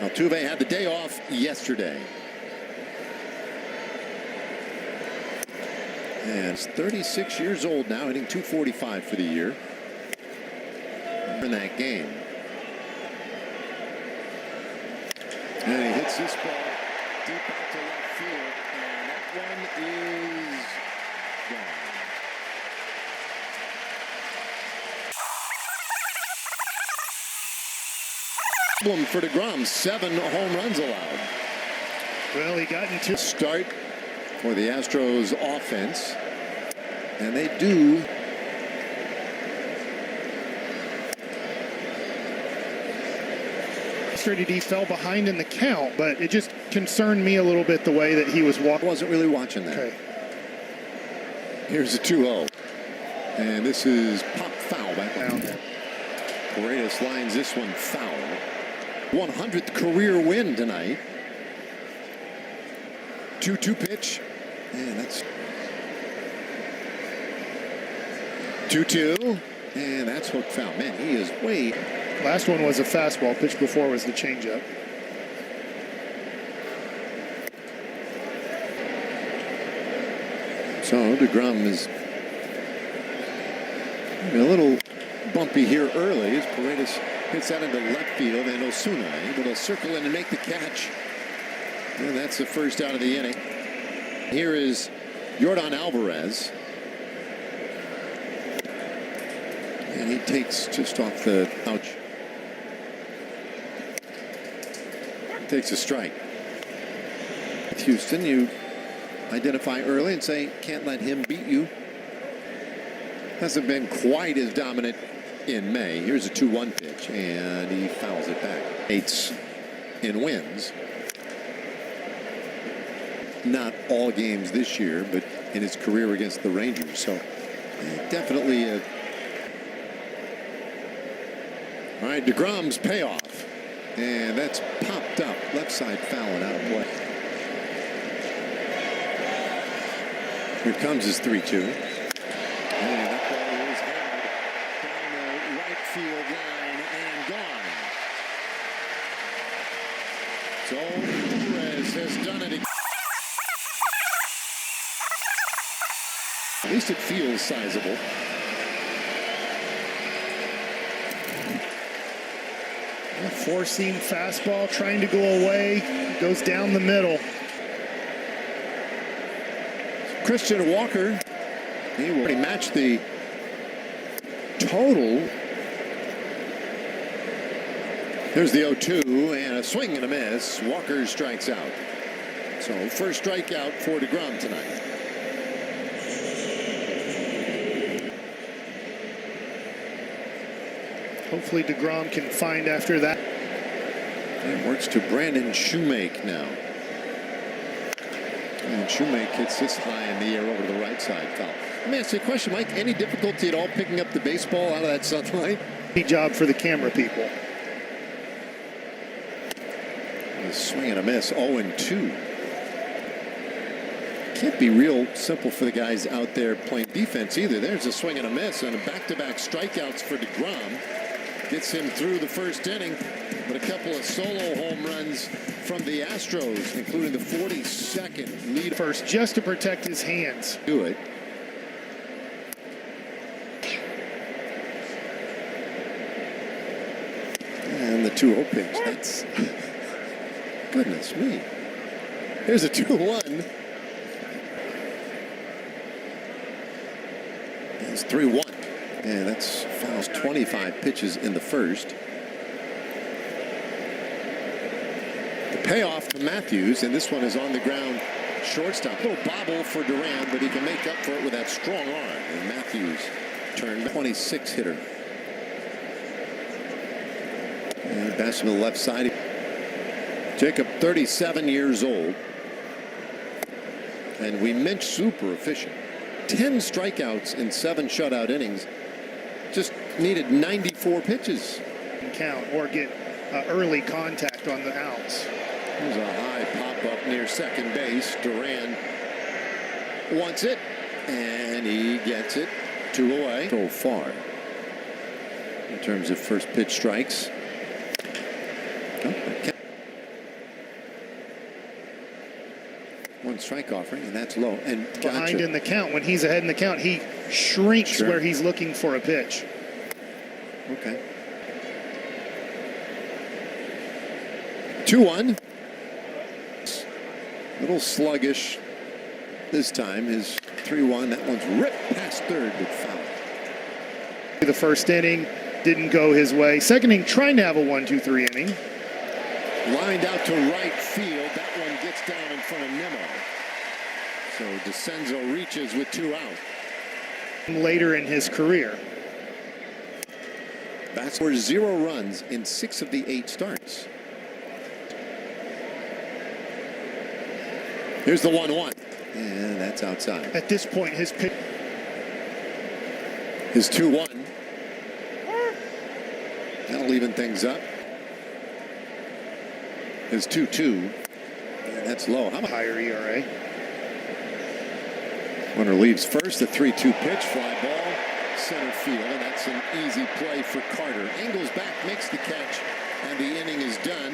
Altuve had the day off yesterday. And he's 36 years old now, hitting .245 for the year in that game. And he hits this ball deep out to left field, and that one is gone. Problem for deGrom's, 7 home runs allowed. Well, he got into start for the Astros offense, and they do. He fell behind in the count, but it just concerned me a little bit the way that he was walking. Wasn't really watching that. Okay. Here's a 2-0, and this is pop foul back down there. Paredes lines this one foul. 100th career win tonight. 2-2 pitch. Man, that's 2-2, and that's hook foul. Man, he is way. Last one was a fastball. Pitch before was the changeup. So deGrom is a little bumpy here early as Paredes hits that into left field, and Osuna able to circle in and make the catch. And that's the first out of the inning. Here is Yordan Alvarez. And he takes just off the ouch. Takes a strike. Houston, you identify early and say, can't let him beat you. Hasn't been quite as dominant in May. Here's a 2-1 pitch, and he fouls it back. 8 in wins. Not all games this year, but in his career against the Rangers. So definitely a... All right, deGrom's payoff. And that's popped up. Left side foul and out of play. Here comes his 3-2. And that ball is hammered down the right field line and gone. So Perez has done it again. At least it feels sizable. A four-seam fastball trying to go away. Goes down the middle. Christian Walker, he already matched the total. There's the 0-2 and a swing and a miss. Walker strikes out. So first strikeout for deGrom tonight. Hopefully deGrom can find after that. And works to Brandon Shoemake now. And Shoemake hits this high in the air over to the right side foul. Let me ask you a question, Mike. Any difficulty at all picking up the baseball out of that sunlight? Good job for the camera people. A swing and a miss, 0-2. Can't be real simple for the guys out there playing defense either. There's a swing and a miss, and back-to-back strikeouts for deGrom. Gets him through the first inning, but a couple of solo home runs from the Astros, including the 42nd lead. First, just to protect his hands. Do it. And the 2-0 pitch. That's... goodness me. Here's a 2-1. It's 3-1. And that's fouls 25 pitches in the first. The payoff to Matthews, and this one is on the ground shortstop. A little bobble for Duran, but he can make up for it with that strong arm. And Matthews turned 26 hitter. And bats to the left side. Jacob, 37 years old. And we mentioned super efficient. 10 strikeouts in 7 shutout innings. Just needed 94 pitches. Count or get early contact on the outs. There's a high pop-up near second base. Duran wants it, and he gets it 2 away. So far, in terms of first pitch strikes. One strike offering, and that's low. And behind in the count. When he's ahead in the count, he shrinks where he's looking for a pitch. Okay. 2-1. Little sluggish this time. His 3-1. That one's ripped past third, but foul. The first inning didn't go his way. Second inning, trying to have a 1-2-3 inning. Lined out to right field. That one gets down in front of Nimmo. So DeCenzo reaches with 2 out. Later in his career. That's for 0 runs in 6 of the 8 starts. Here's the 1-1. And that's outside. At this point, his pitch. His 2-1. That'll even things up. His 2-2. And that's low. How about higher ERA? Runner leaves first. The 3-2 pitch. Fly ball. Center field. And that's an easy play for Carter. Angles back. Makes the catch. And the inning is done.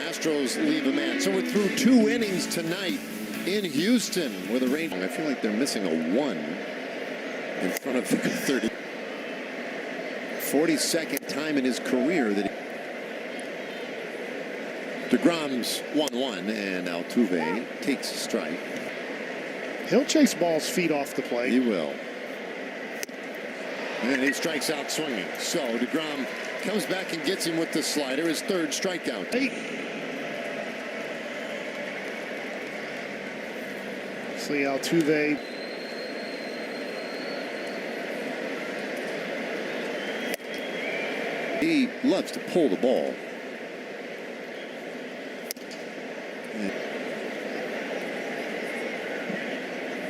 Astros leave a man. So we're through 2 innings tonight in Houston where the Rangers. I feel like they're missing a 1 in front of the 30. 42nd time in his career that deGrom's 1-1, and Altuve takes a strike. He'll chase balls feet off the plate. He will. And he strikes out swinging. So deGrom comes back and gets him with the slider, his 3rd strikeout. See Altuve. He loves to pull the ball.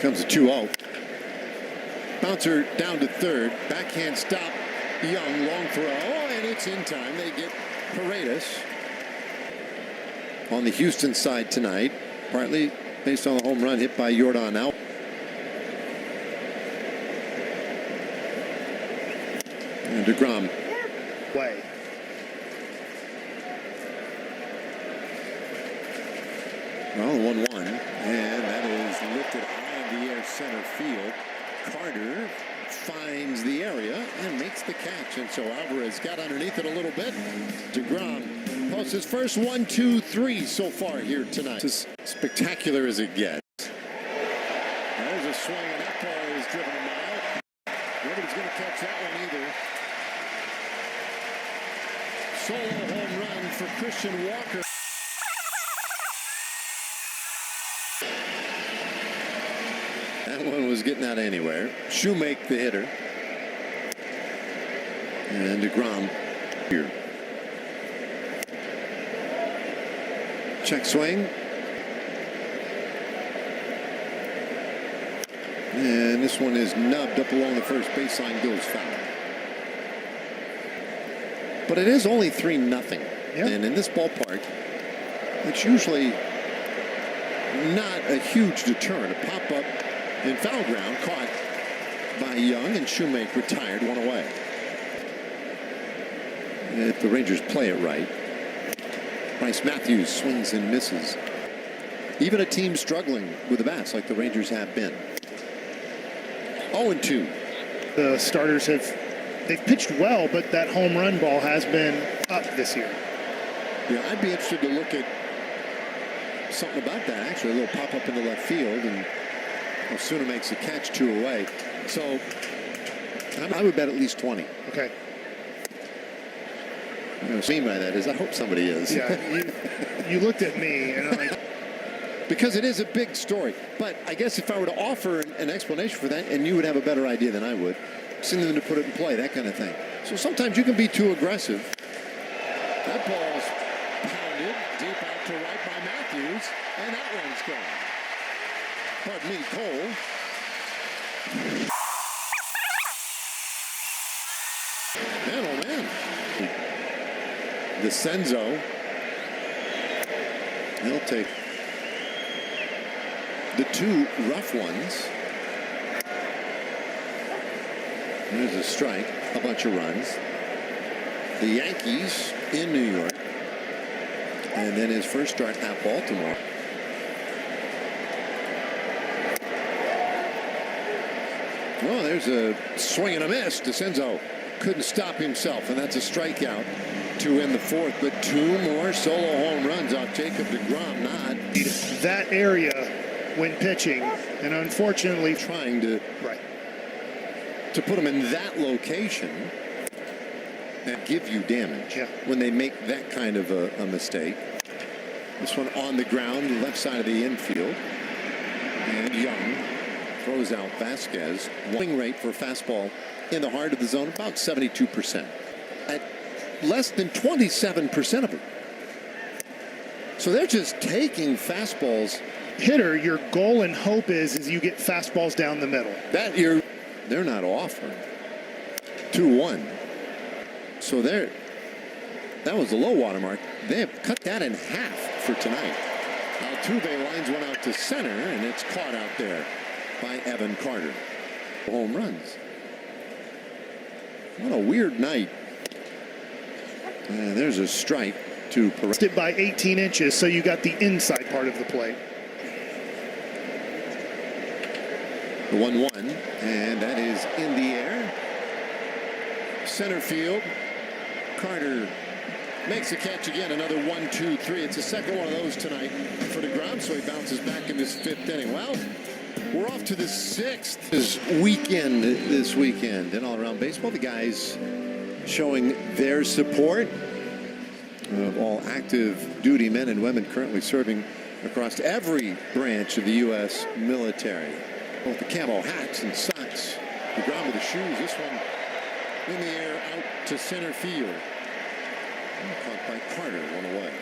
Comes a 2-0. Bouncer down to third. Backhand stop. Young, long throw. And it's in time. They get Paredes. On the Houston side tonight, partly based on the home run hit by Yordan out. And deGrom. Way. Well, 1-1, and that is lifted high in the air center field. Carter finds the area and makes the catch, and so Alvarez got underneath it a little bit. deGrom posts his first 1-2-3 so far here tonight. It's as spectacular as it gets. There's a swing, and that ball is driven a mile. Nobody's going to catch that one either. Solo home run for Christian Walker. That one was getting out anywhere. Shoemake the hitter. And deGrom here. Check swing. And this one is nubbed up along the first baseline, goes foul. But it is only 3-0. Yep. And in this ballpark, it's usually not a huge deterrent. A pop-up in foul ground caught by Young, and Shoemake retired, 1 away. If the Rangers play it right. Bryce Matthews swings and misses. Even a team struggling with the bats like the Rangers have been. 0-2. The starters they've pitched well, but that home run ball has been up this year. Yeah, I'd be interested to look at something about that, actually. A little pop-up into left field, and Osuna makes the catch, 2 away. So I would bet at least 20. Okay. What I mean by that is I hope somebody is. Yeah, you looked at me, and I'm like... Because it is a big story. But I guess if I were to offer an explanation for that, and you would have a better idea than I would, send them to put it in play, that kind of thing. So sometimes you can be too aggressive. That ball's pounded deep out to right by Matthews, and that one's gone. Pardon me, Cole. Man, oh man. DeCenzo. He'll take the 2 rough ones. There's a strike, a bunch of runs. The Yankees in New York. And then his first start at Baltimore. Oh, there's a swing and a miss. DeCenzo couldn't stop himself, and that's a strikeout to end the fourth. But two more solo home runs off Jacob deGrom. Not that area when pitching, and unfortunately trying to put him in that location and give you damage when they make that kind of a mistake. This one on the ground, left side of the infield, and Young throws out Vasquez. Swing rate for fastball in the heart of the zone, about 72%. At less than 27% of it. So they're just taking fastballs. Hitter, your goal and hope is you get fastballs down the middle. They're not offering. 2-1. So that was the low water mark. They have cut that in half for tonight. Altuve lines one out to center, and it's caught out there by Evan Carter. Home runs. What a weird night. There's a strike to Perez. It by 18 inches, so you got the inside part of the plate. The 1-1, and that is in the air. Center field. Carter makes the catch again. Another 1-2-3. It's the second one of those tonight for deGrom, so he bounces back in this fifth inning. Well, we're off to the sixth this weekend in all around baseball. The guys showing their support of all active duty men and women currently serving across every branch of the U.S. military. Both the camo hats and socks. deGrom with the shoes. This one in the air out to center field. Caught by Carter, one away.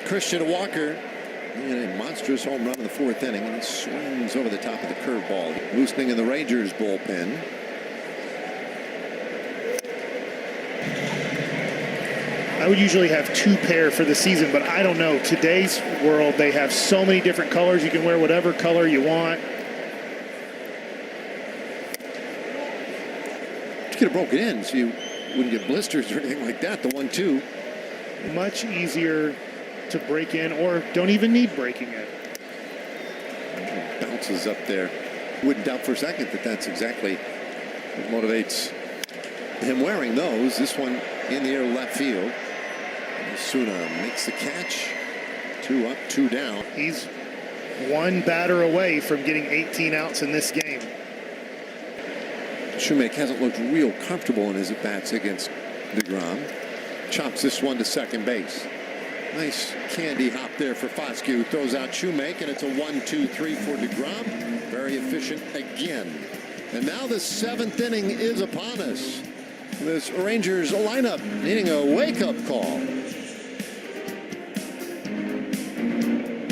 Christian Walker in a monstrous home run in the fourth inning, and he swings over the top of the curveball, loosening in the Rangers bullpen. I would usually have two pair for the season, but I don't know. Today's world, they have so many different colors. You can wear whatever color you want. You could have broken in so you wouldn't get blisters or anything like that. The 1-2. Much easier to break in, or don't even need breaking in. Bounces up there. Wouldn't doubt for a second that that's exactly what motivates him wearing those. This one in the air left field. Osuna makes the catch. 2 up, 2 down. He's one batter away from getting 18 outs in this game. Shoemake hasn't looked real comfortable in his at-bats against deGrom. Chops this one to second base. Nice candy hop there for Foscue. Throws out Shoemake, and it's a 1-2-3 for deGrom. Very efficient again. And now the seventh inning is upon us. This Rangers lineup needing a wake-up call.